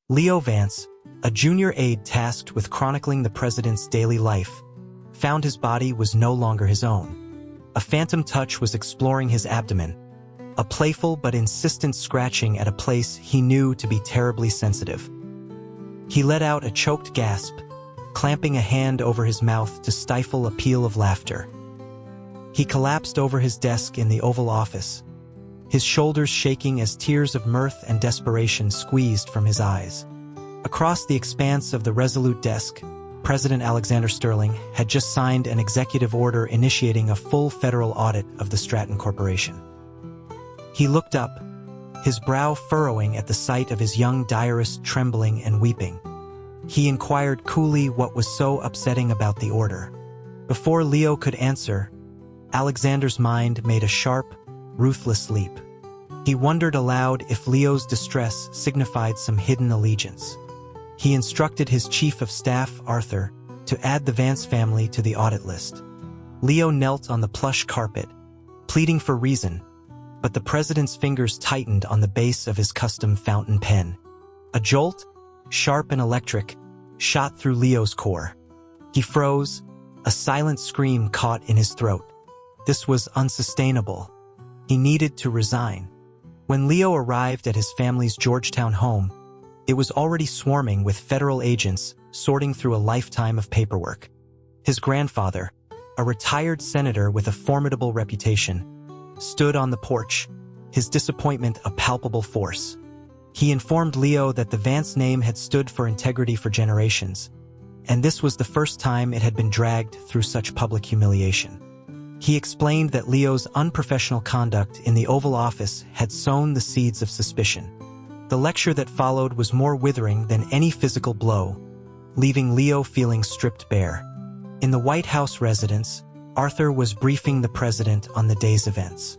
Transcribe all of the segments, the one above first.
Leo Vance, a junior aide tasked with chronicling the president's daily life, found his body was no longer his own. A phantom touch was exploring his abdomen, a playful but insistent scratching at a place he knew to be terribly sensitive. He let out a choked gasp, clamping a hand over his mouth to stifle a peal of laughter. He collapsed over his desk in the Oval Office, his shoulders shaking as tears of mirth and desperation squeezed from his eyes. Across the expanse of the resolute desk, President Alexander Sterling had just signed an executive order initiating a full federal audit of the Stratton Corporation. He looked up, his brow furrowing at the sight of his young diarist trembling and weeping. He inquired coolly what was so upsetting about the order. Before Leo could answer, Alexander's mind made a sharp, ruthless leap. He wondered aloud if Leo's distress signified some hidden allegiance. He instructed his chief of staff, Arthur, to add the Vance family to the audit list. Leo knelt on the plush carpet, pleading for reason, but the president's fingers tightened on the base of his custom fountain pen. A jolt, sharp and electric, shot through Leo's core. He froze, a silent scream caught in his throat. This was unsustainable. He needed to resign. When Leo arrived at his family's Georgetown home, it was already swarming with federal agents sorting through a lifetime of paperwork. His grandfather, a retired senator with a formidable reputation, stood on the porch, his disappointment a palpable force. He informed Leo that the Vance name had stood for integrity for generations, and this was the first time it had been dragged through such public humiliation. He explained that Leo's unprofessional conduct in the Oval Office had sown the seeds of suspicion. The lecture that followed was more withering than any physical blow, leaving Leo feeling stripped bare. In the White House residence, Arthur was briefing the president on the day's events.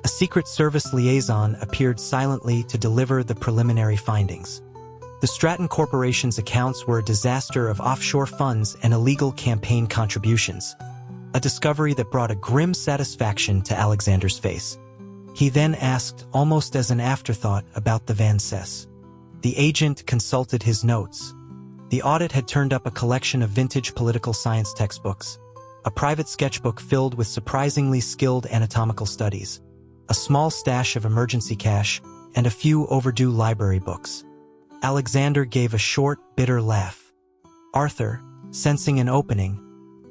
A Secret Service liaison appeared silently to deliver the preliminary findings. The Stratton Corporation's accounts were a disaster of offshore funds and illegal campaign contributions, a discovery that brought a grim satisfaction to Alexander's face. He then asked, almost as an afterthought, about the Vances. The agent consulted his notes. The audit had turned up a collection of vintage political science textbooks, a private sketchbook filled with surprisingly skilled anatomical studies, a small stash of emergency cash, and a few overdue library books. Alexander gave a short, bitter laugh. Arthur, sensing an opening,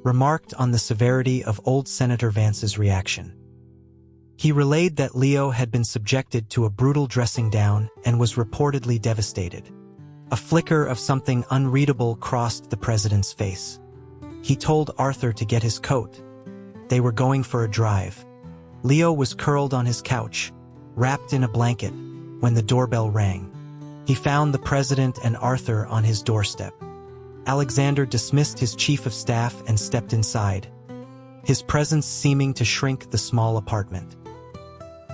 remarked on the severity of old Senator Vance's reaction. He relayed that Leo had been subjected to a brutal dressing down and was reportedly devastated. A flicker of something unreadable crossed the president's face. He told Arthur to get his coat. They were going for a drive. Leo was curled on his couch, wrapped in a blanket, when the doorbell rang. He found the president and Arthur on his doorstep. Alexander dismissed his chief of staff and stepped inside, his presence seeming to shrink the small apartment.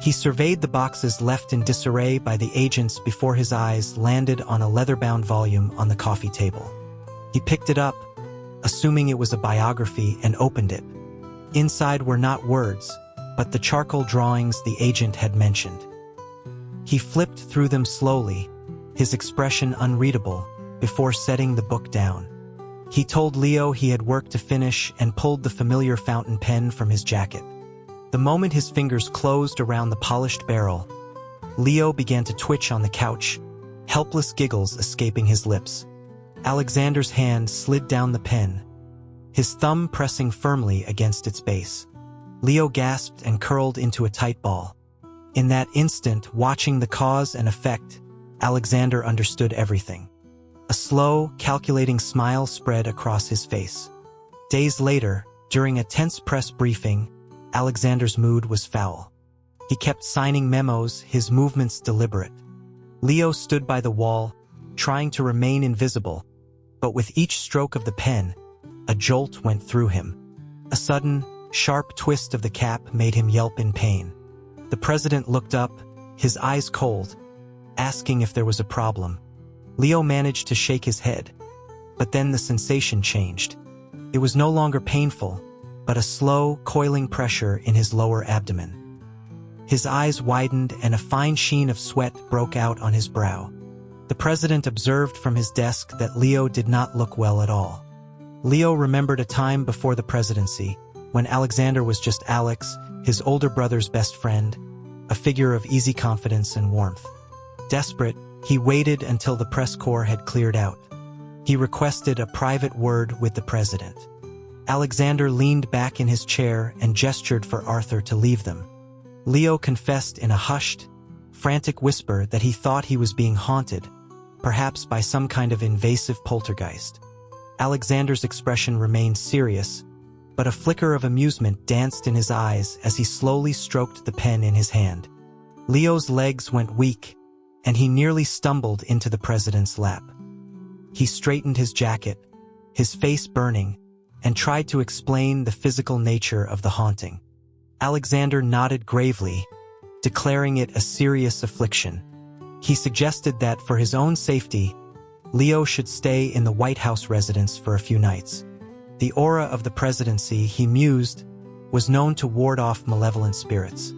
He surveyed the boxes left in disarray by the agents before his eyes landed on a leather-bound volume on the coffee table. He picked it up, assuming it was a biography, and opened it. Inside were not words, but the charcoal drawings the agent had mentioned. He flipped through them slowly, his expression unreadable, before setting the book down. He told Leo he had work to finish and pulled the familiar fountain pen from his jacket. The moment his fingers closed around the polished barrel, Leo began to twitch on the couch, helpless giggles escaping his lips. Alexander's hand slid down the pen, his thumb pressing firmly against its base. Leo gasped and curled into a tight ball. In that instant, watching the cause and effect, Alexander understood everything. A slow, calculating smile spread across his face. Days later, during a tense press briefing, Alexander's mood was foul. He kept signing memos, his movements deliberate. Leo stood by the wall, trying to remain invisible, but with each stroke of the pen, a jolt went through him. A sudden, sharp twist of the cap made him yelp in pain. The president looked up, his eyes cold, asking if there was a problem. Leo managed to shake his head, but then the sensation changed. It was no longer painful, but a slow, coiling pressure in his lower abdomen. His eyes widened and a fine sheen of sweat broke out on his brow. The president observed from his desk that Leo did not look well at all. Leo remembered a time before the presidency, when Alexander was just Alex, his older brother's best friend, a figure of easy confidence and warmth. Desperate, he waited until the press corps had cleared out. He requested a private word with the president. Alexander leaned back in his chair and gestured for Arthur to leave them. Leo confessed in a hushed, frantic whisper that he thought he was being haunted, perhaps by some kind of invasive poltergeist. Alexander's expression remained serious, but a flicker of amusement danced in his eyes as he slowly stroked the pen in his hand. Leo's legs went weak, and he nearly stumbled into the president's lap. He straightened his jacket, his face burning, and tried to explain the physical nature of the haunting. Alexander nodded gravely, declaring it a serious affliction. He suggested that for his own safety, Leo should stay in the White House residence for a few nights. The aura of the presidency, he mused, was known to ward off malevolent spirits.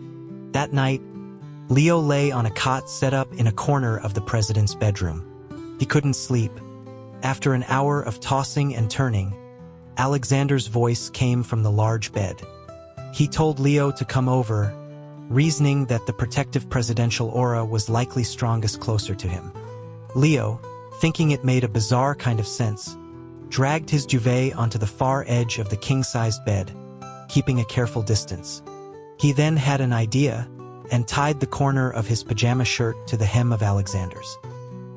That night, Leo lay on a cot set up in a corner of the president's bedroom. He couldn't sleep. After an hour of tossing and turning, Alexander's voice came from the large bed. He told Leo to come over, reasoning that the protective presidential aura was likely strongest closer to him. Leo, thinking it made a bizarre kind of sense, dragged his duvet onto the far edge of the king-sized bed, keeping a careful distance. He then had an idea and tied the corner of his pajama shirt to the hem of Alexander's.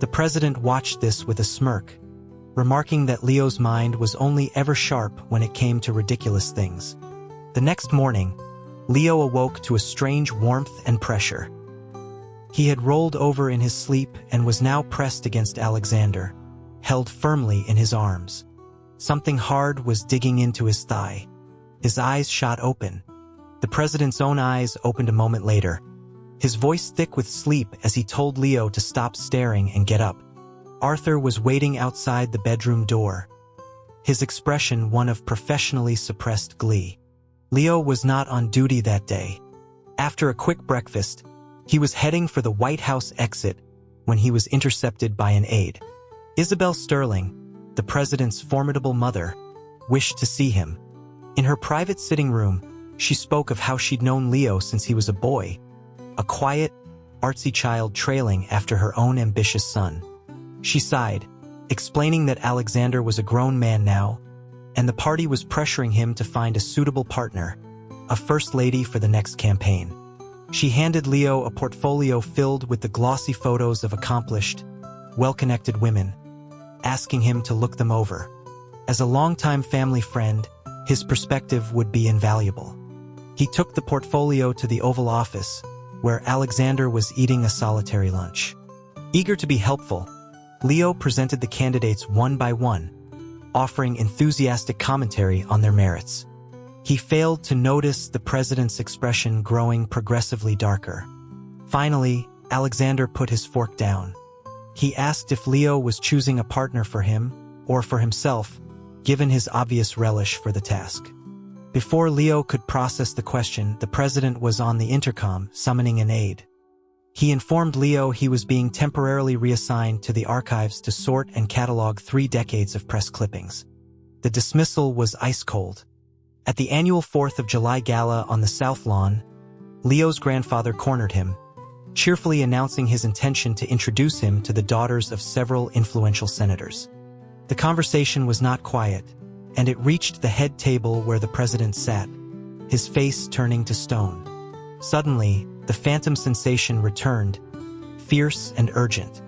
The president watched this with a smirk, remarking that Leo's mind was only ever sharp when it came to ridiculous things. The next morning, Leo awoke to a strange warmth and pressure. He had rolled over in his sleep and was now pressed against Alexander, held firmly in his arms. Something hard was digging into his thigh. His eyes shot open. The president's own eyes opened a moment later, his voice thick with sleep as he told Leo to stop staring and get up. Arthur was waiting outside the bedroom door, his expression one of professionally suppressed glee. Leo was not on duty that day. After a quick breakfast, he was heading for the White House exit when he was intercepted by an aide. Isabel Sterling, the president's formidable mother, wished to see him. In her private sitting room, she spoke of how she'd known Leo since he was a boy, a quiet, artsy child trailing after her own ambitious son. She sighed, explaining that Alexander was a grown man now, and the party was pressuring him to find a suitable partner, a first lady for the next campaign. She handed Leo a portfolio filled with the glossy photos of accomplished, well-connected women, asking him to look them over. As a longtime family friend, his perspective would be invaluable. He took the portfolio to the Oval Office, where Alexander was eating a solitary lunch. Eager to be helpful, Leo presented the candidates one by one, offering enthusiastic commentary on their merits. He failed to notice the president's expression growing progressively darker. Finally, Alexander put his fork down. He asked if Leo was choosing a partner for him, or for himself, given his obvious relish for the task. Before Leo could process the question, the president was on the intercom, summoning an aide. He informed Leo he was being temporarily reassigned to the archives to sort and catalog 3 decades of press clippings. The dismissal was ice cold. At the annual 4th of July gala on the South Lawn, Leo's grandfather cornered him, cheerfully announcing his intention to introduce him to the daughters of several influential senators. The conversation was not quiet, and it reached the head table where the president sat, his face turning to stone. Suddenly, the phantom sensation returned, fierce and urgent.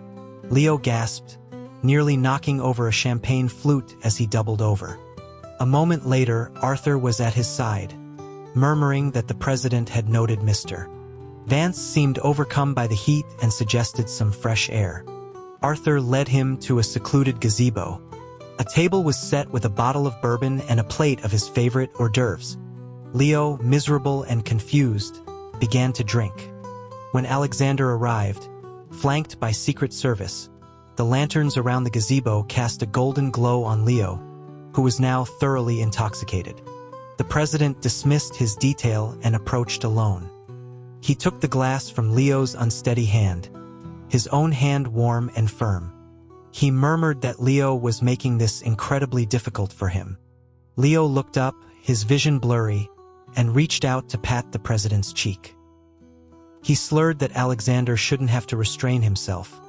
Leo gasped, nearly knocking over a champagne flute as he doubled over. A moment later, Arthur was at his side, murmuring that the president had noted Mr. Vance seemed overcome by the heat and suggested some fresh air. Arthur led him to a secluded gazebo. A table was set with a bottle of bourbon and a plate of his favorite hors d'oeuvres. Leo, miserable and confused, began to drink. When Alexander arrived, flanked by Secret Service, the lanterns around the gazebo cast a golden glow on Leo, who was now thoroughly intoxicated. The president dismissed his detail and approached alone. He took the glass from Leo's unsteady hand, his own hand warm and firm. He murmured that Leo was making this incredibly difficult for him. Leo looked up, his vision blurry, and reached out to pat the president's cheek. He slurred that Alexander shouldn't have to restrain himself.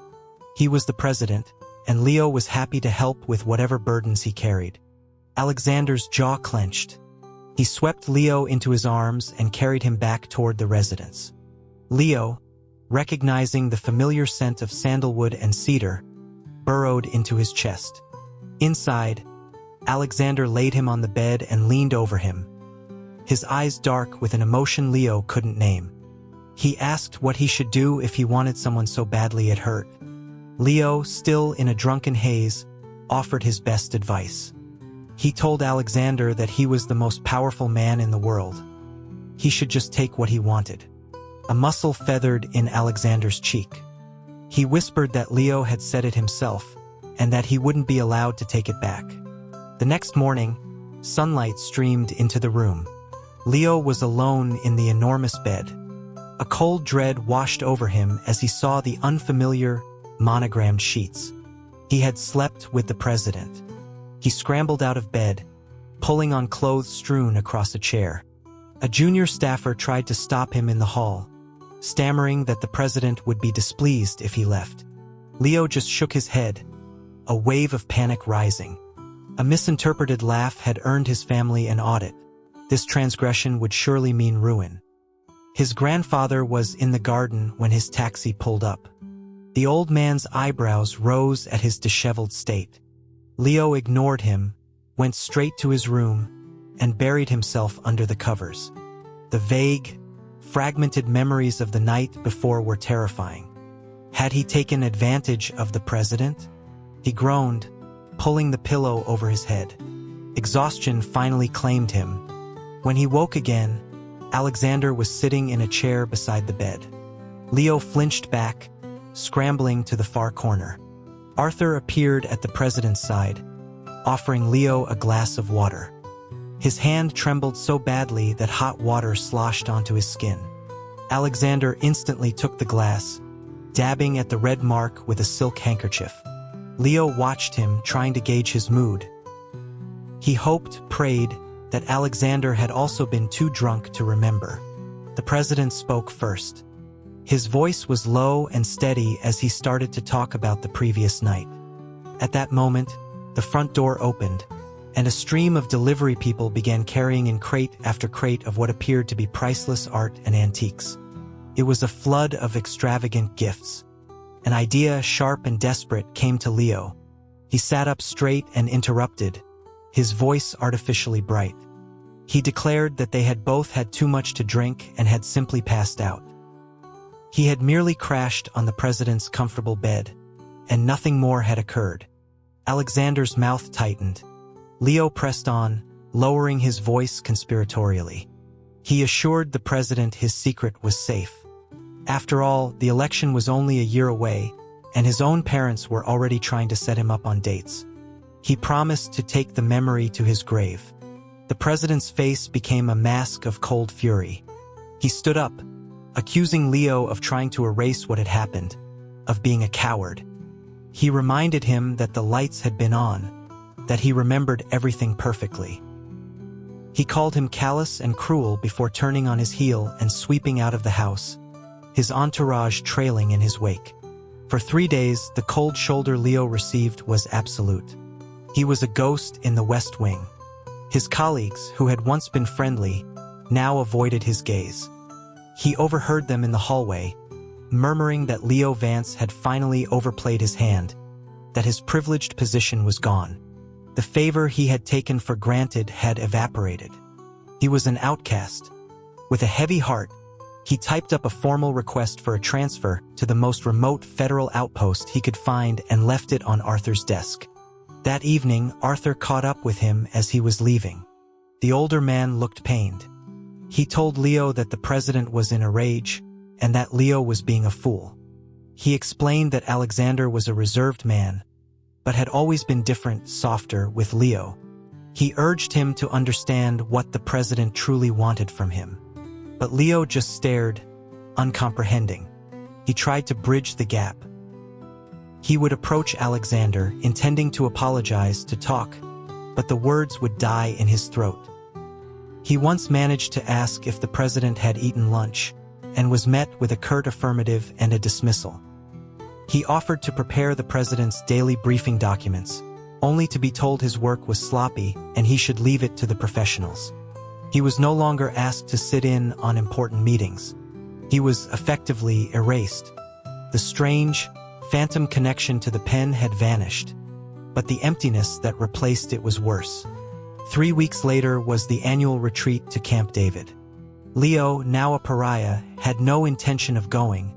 He was the president, and Leo was happy to help with whatever burdens he carried. Alexander's jaw clenched. He swept Leo into his arms and carried him back toward the residence. Leo, recognizing the familiar scent of sandalwood and cedar, burrowed into his chest. Inside, Alexander laid him on the bed and leaned over him, his eyes dark with an emotion Leo couldn't name. He asked what he should do if he wanted someone so badly it hurt. Leo, still in a drunken haze, offered his best advice. He told Alexander that he was the most powerful man in the world. He should just take what he wanted. A muscle feathered in Alexander's cheek. He whispered that Leo had said it himself, and that he wouldn't be allowed to take it back. The next morning, sunlight streamed into the room. Leo was alone in the enormous bed. A cold dread washed over him as he saw the unfamiliar, monogrammed sheets. He had slept with the president. He scrambled out of bed, pulling on clothes strewn across a chair. A junior staffer tried to stop him in the hall, stammering that the president would be displeased if he left. Leo just shook his head, a wave of panic rising. A misinterpreted laugh had earned his family an audit. This transgression would surely mean ruin. His grandfather was in the garden when his taxi pulled up. The old man's eyebrows rose at his disheveled state. Leo ignored him, went straight to his room, and buried himself under the covers. The vague, fragmented memories of the night before were terrifying. Had he taken advantage of the president? He groaned, pulling the pillow over his head. Exhaustion finally claimed him. When he woke again, Alexander was sitting in a chair beside the bed. Leo flinched back, scrambling to the far corner. Arthur appeared at the president's side, offering Leo a glass of water. His hand trembled so badly that hot water sloshed onto his skin. Alexander instantly took the glass, dabbing at the red mark with a silk handkerchief. Leo watched him, trying to gauge his mood. He hoped, prayed, that Alexander had also been too drunk to remember. The president spoke first. His voice was low and steady as he started to talk about the previous night. At that moment, the front door opened, and a stream of delivery people began carrying in crate after crate of what appeared to be priceless art and antiques. It was a flood of extravagant gifts. An idea, sharp and desperate, came to Leo. He sat up straight and interrupted, his voice artificially bright. He declared that they had both had too much to drink and had simply passed out. He had merely crashed on the president's comfortable bed, and nothing more had occurred. Alexander's mouth tightened. Leo pressed on, lowering his voice conspiratorially. He assured the president his secret was safe. After all, the election was only a year away, and his own parents were already trying to set him up on dates. He promised to take the memory to his grave. The president's face became a mask of cold fury. He stood up, accusing Leo of trying to erase what had happened, of being a coward. He reminded him that the lights had been on, that he remembered everything perfectly. He called him callous and cruel before turning on his heel and sweeping out of the house, his entourage trailing in his wake. For 3 days, the cold shoulder Leo received was absolute. He was a ghost in the West Wing. His colleagues, who had once been friendly, now avoided his gaze. He overheard them in the hallway, murmuring that Leo Vance had finally overplayed his hand, that his privileged position was gone. The favor he had taken for granted had evaporated. He was an outcast. With a heavy heart, he typed up a formal request for a transfer to the most remote federal outpost he could find and left it on Arthur's desk. That evening, Arthur caught up with him as he was leaving. The older man looked pained. He told Leo that the president was in a rage, and that Leo was being a fool. He explained that Alexander was a reserved man, but had always been different, softer, with Leo. He urged him to understand what the president truly wanted from him. But Leo just stared, uncomprehending. He tried to bridge the gap. He would approach Alexander, intending to apologize, to talk, but the words would die in his throat. He once managed to ask if the president had eaten lunch, and was met with a curt affirmative and a dismissal. He offered to prepare the president's daily briefing documents, only to be told his work was sloppy and he should leave it to the professionals. He was no longer asked to sit in on important meetings. He was effectively erased. The strange, phantom connection to the pen had vanished, but the emptiness that replaced it was worse. 3 weeks later was the annual retreat to Camp David. Leo, now a pariah, had no intention of going,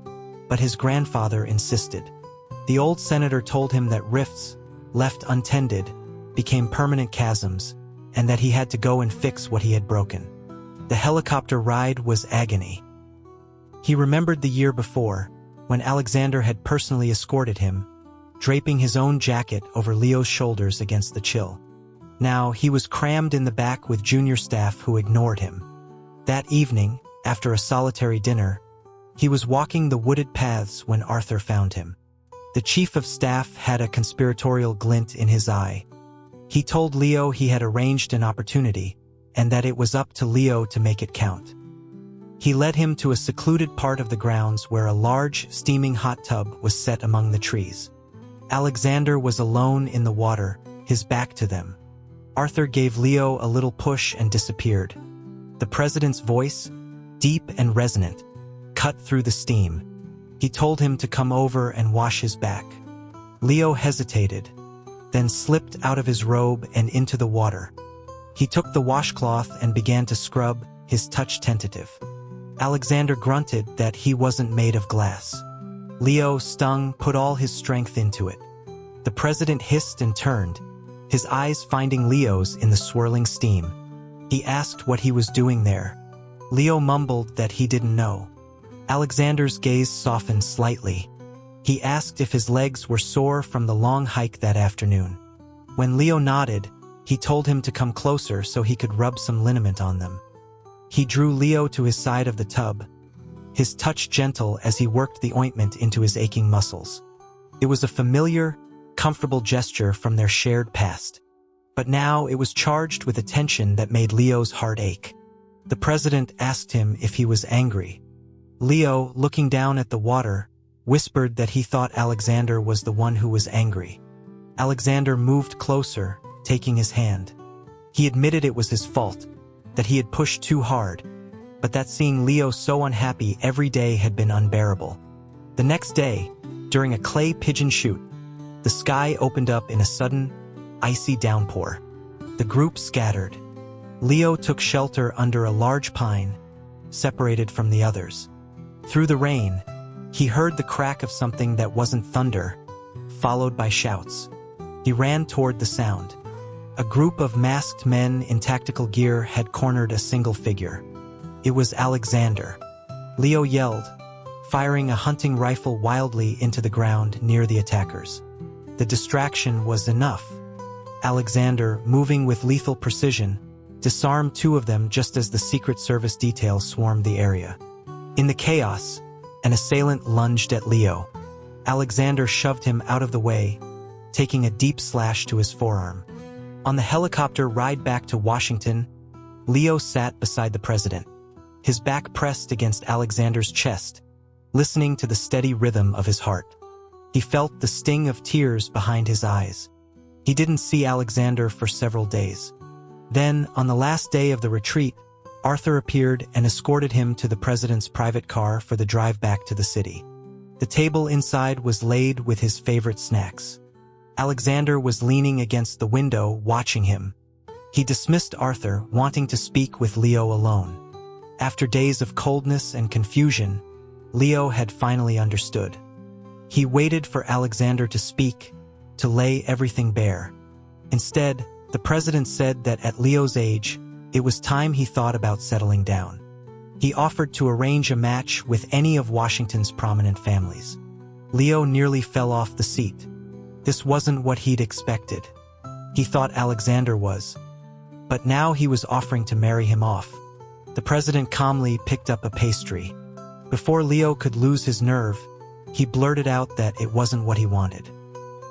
but his grandfather insisted. The old senator told him that rifts, left untended, became permanent chasms, and that he had to go and fix what he had broken. The helicopter ride was agony. He remembered the year before, when Alexander had personally escorted him, draping his own jacket over Leo's shoulders against the chill. Now he was crammed in the back with junior staff who ignored him. That evening, after a solitary dinner, he was walking the wooded paths when Arthur found him. The chief of staff had a conspiratorial glint in his eye. He told Leo he had arranged an opportunity, and that it was up to Leo to make it count. He led him to a secluded part of the grounds where a large, steaming hot tub was set among the trees. Alexander was alone in the water, his back to them. Arthur gave Leo a little push and disappeared. The president's voice, deep and resonant, cut through the steam. He told him to come over and wash his back. Leo hesitated, then slipped out of his robe and into the water. He took the washcloth and began to scrub, his touch tentative. Alexander grunted that he wasn't made of glass. Leo, stung, put all his strength into it. The president hissed and turned, his eyes finding Leo's in the swirling steam. He asked what he was doing there. Leo mumbled that he didn't know. Alexander's gaze softened slightly. He asked if his legs were sore from the long hike that afternoon. When Leo nodded, he told him to come closer so he could rub some liniment on them. He drew Leo to his side of the tub, his touch gentle as he worked the ointment into his aching muscles. It was a familiar, comfortable gesture from their shared past. But now it was charged with a tension that made Leo's heart ache. The president asked him if he was angry. Leo, looking down at the water, whispered that he thought Alexander was the one who was angry. Alexander moved closer, taking his hand. He admitted it was his fault, that he had pushed too hard, but that seeing Leo so unhappy every day had been unbearable. The next day, during a clay pigeon shoot, the sky opened up in a sudden, icy downpour. The group scattered. Leo took shelter under a large pine, separated from the others. Through the rain, he heard the crack of something that wasn't thunder, followed by shouts. He ran toward the sound. A group of masked men in tactical gear had cornered a single figure. It was Alexander. Leo yelled, firing a hunting rifle wildly into the ground near the attackers. The distraction was enough. Alexander, moving with lethal precision, disarmed 2 of them just as the Secret Service detail swarmed the area. In the chaos, an assailant lunged at Leo. Alexander shoved him out of the way, taking a deep slash to his forearm. On the helicopter ride back to Washington, Leo sat beside the president, his back pressed against Alexander's chest, listening to the steady rhythm of his heart. He felt the sting of tears behind his eyes. He didn't see Alexander for several days. Then, on the last day of the retreat, Arthur appeared and escorted him to the president's private car for the drive back to the city. The table inside was laid with his favorite snacks. Alexander was leaning against the window, watching him. He dismissed Arthur, wanting to speak with Leo alone. After days of coldness and confusion, Leo had finally understood. He waited for Alexander to speak, to lay everything bare. Instead, the president said that at Leo's age, it was time he thought about settling down. He offered to arrange a match with any of Washington's prominent families. Leo nearly fell off the seat. This wasn't what he'd expected. He thought Alexander was. But now he was offering to marry him off. The president calmly picked up a pastry. Before Leo could lose his nerve, He blurted out that it wasn't what he wanted.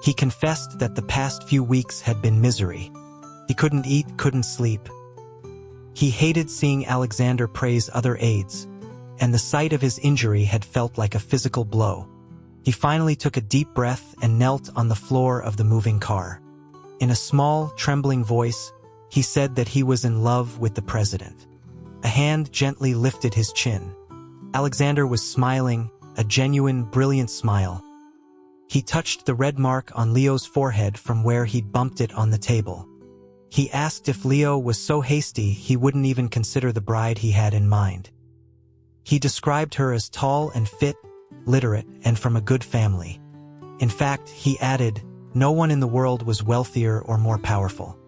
He confessed that the past few weeks had been misery. He couldn't eat, couldn't sleep. He hated seeing Alexander praise other aides, and the sight of his injury had felt like a physical blow. He finally took a deep breath and knelt on the floor of the moving car. In a small, trembling voice, he said that he was in love with the president. A hand gently lifted his chin. Alexander was smiling, a genuine, brilliant smile. He touched the red mark on Leo's forehead from where he'd bumped it on the table. He asked if Leo was so hasty he wouldn't even consider the bride he had in mind. He described her as tall and fit, literate, and from a good family. In fact, he added, no one in the world was wealthier or more powerful.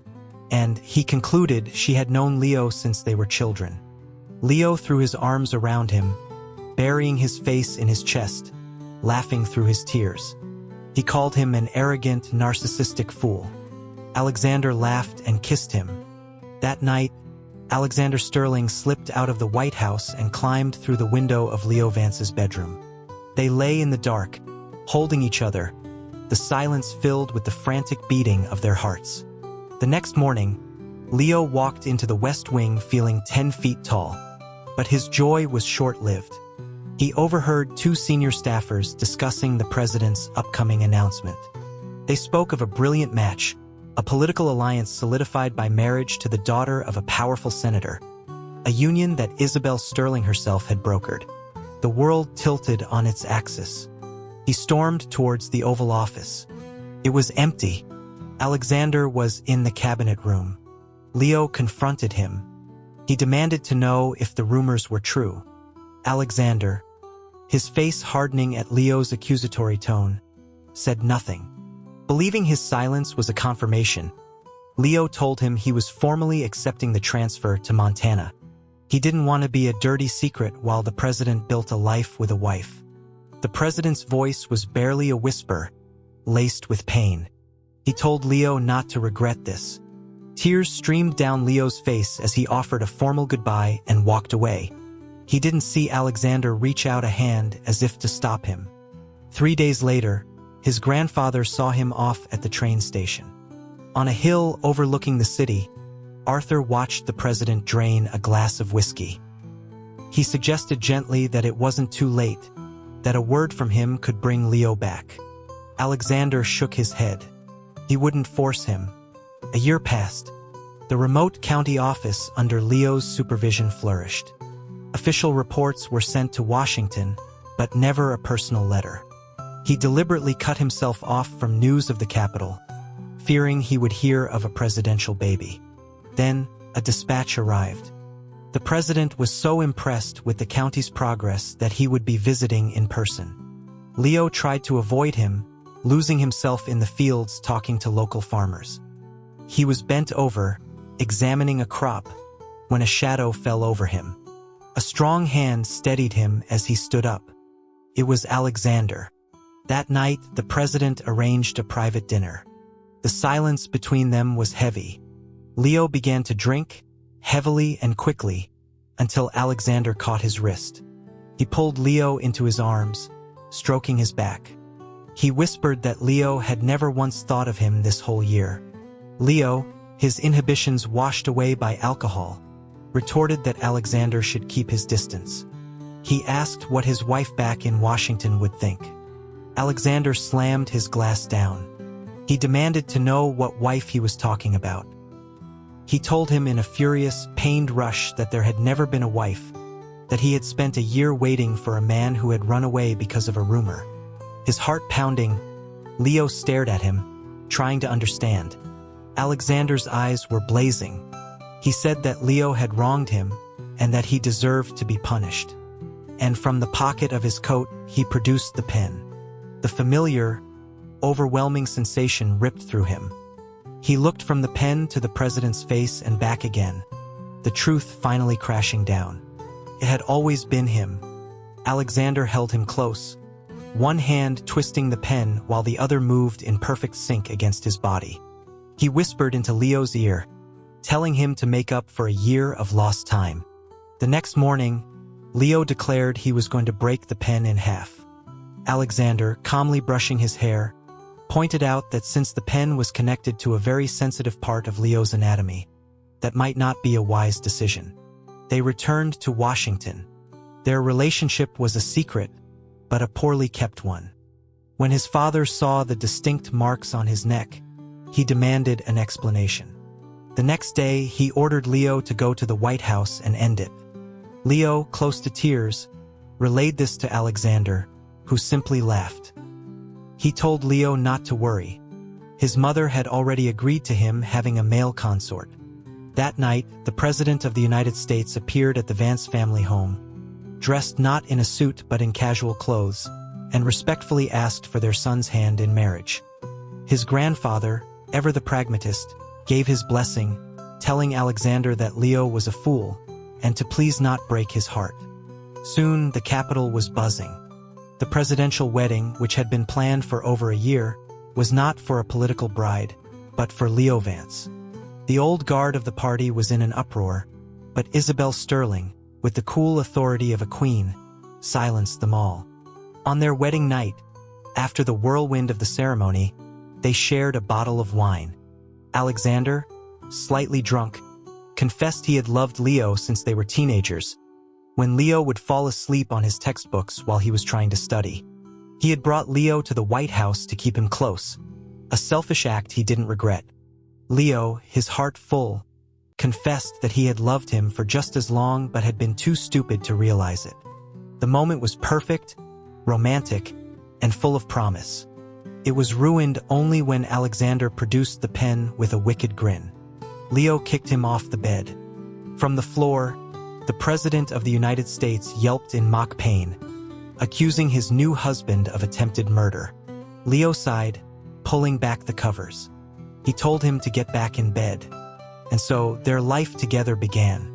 And, he concluded, she had known Leo since they were children. Leo threw his arms around him, burying his face in his chest, laughing through his tears. He called him an arrogant, narcissistic fool. Alexander laughed and kissed him. That night, Alexander Sterling slipped out of the White House and climbed through the window of Leo Vance's bedroom. They lay in the dark, holding each other, the silence filled with the frantic beating of their hearts. The next morning, Leo walked into the West Wing feeling 10 feet tall, but his joy was short-lived. He overheard two senior staffers discussing the president's upcoming announcement. They spoke of a brilliant match, a political alliance solidified by marriage to the daughter of a powerful senator, a union that Isabel Sterling herself had brokered. The world tilted on its axis. He stormed towards the Oval Office. It was empty. Alexander was in the cabinet room. Leo confronted him. He demanded to know if the rumors were true. Alexander, his face hardening at Leo's accusatory tone, said nothing. Believing his silence was a confirmation, Leo told him he was formally accepting the transfer to Montana. He didn't want to be a dirty secret while the president built a life with a wife. The president's voice was barely a whisper, laced with pain. He told Leo not to regret this. Tears streamed down Leo's face as he offered a formal goodbye and walked away. He didn't see Alexander reach out a hand as if to stop him. 3 days later, his grandfather saw him off at the train station. On a hill overlooking the city, Arthur watched the president drain a glass of whiskey. He suggested gently that it wasn't too late, that a word from him could bring Leo back. Alexander shook his head. He wouldn't force him. A year passed. The remote county office under Leo's supervision flourished. Official reports were sent to Washington, but never a personal letter. He deliberately cut himself off from news of the capital, fearing he would hear of a presidential baby. Then, a dispatch arrived. The president was so impressed with the county's progress that he would be visiting in person. Leo tried to avoid him, losing himself in the fields talking to local farmers. He was bent over, examining a crop, when a shadow fell over him. A strong hand steadied him as he stood up. It was Alexander. That night, the president arranged a private dinner. The silence between them was heavy. Leo began to drink, heavily and quickly, until Alexander caught his wrist. He pulled Leo into his arms, stroking his back. He whispered that Leo had never once thought of him this whole year. Leo, his inhibitions washed away by alcohol, retorted that Alexander should keep his distance. He asked what his wife back in Washington would think. Alexander slammed his glass down. He demanded to know what wife he was talking about. He told him in a furious, pained rush that there had never been a wife, that he had spent a year waiting for a man who had run away because of a rumor. His heart pounding, Leo stared at him, trying to understand. Alexander's eyes were blazing. He said that Leo had wronged him and that he deserved to be punished. And from the pocket of his coat, he produced the pen. The familiar, overwhelming sensation ripped through him. He looked from the pen to the president's face and back again, the truth finally crashing down. It had always been him. Alexander held him close, one hand twisting the pen while the other moved in perfect sync against his body. He whispered into Leo's ear, telling him to make up for a year of lost time. The next morning, Leo declared he was going to break the pen in half. Alexander, calmly brushing his hair, pointed out that since the pen was connected to a very sensitive part of Leo's anatomy, that might not be a wise decision. They returned to Washington. Their relationship was a secret, but a poorly kept one. When his father saw the distinct marks on his neck, he demanded an explanation. The next day, he ordered Leo to go to the White House and end it. Leo, close to tears, relayed this to Alexander, who simply laughed. He told Leo not to worry. His mother had already agreed to him having a male consort. That night, the President of the United States appeared at the Vance family home, dressed not in a suit but in casual clothes, and respectfully asked for their son's hand in marriage. His grandfather, ever the pragmatist, gave his blessing, telling Alexander that Leo was a fool, and to please not break his heart. Soon, the capital was buzzing. The presidential wedding, which had been planned for over a year, was not for a political bride, but for Leo Vance. The old guard of the party was in an uproar, but Isabel Sterling, with the cool authority of a queen, silenced them all. On their wedding night, after the whirlwind of the ceremony, they shared a bottle of wine. Alexander, slightly drunk, confessed he had loved Leo since they were teenagers, when Leo would fall asleep on his textbooks while he was trying to study. He had brought Leo to the White House to keep him close, a selfish act he didn't regret. Leo, his heart full, confessed that he had loved him for just as long but had been too stupid to realize it. The moment was perfect, romantic, and full of promise. It was ruined only when Alexander produced the pen with a wicked grin. Leo kicked him off the bed. From the floor, the President of the United States yelped in mock pain, accusing his new husband of attempted murder. Leo sighed, pulling back the covers. He told him to get back in bed, and so their life together began.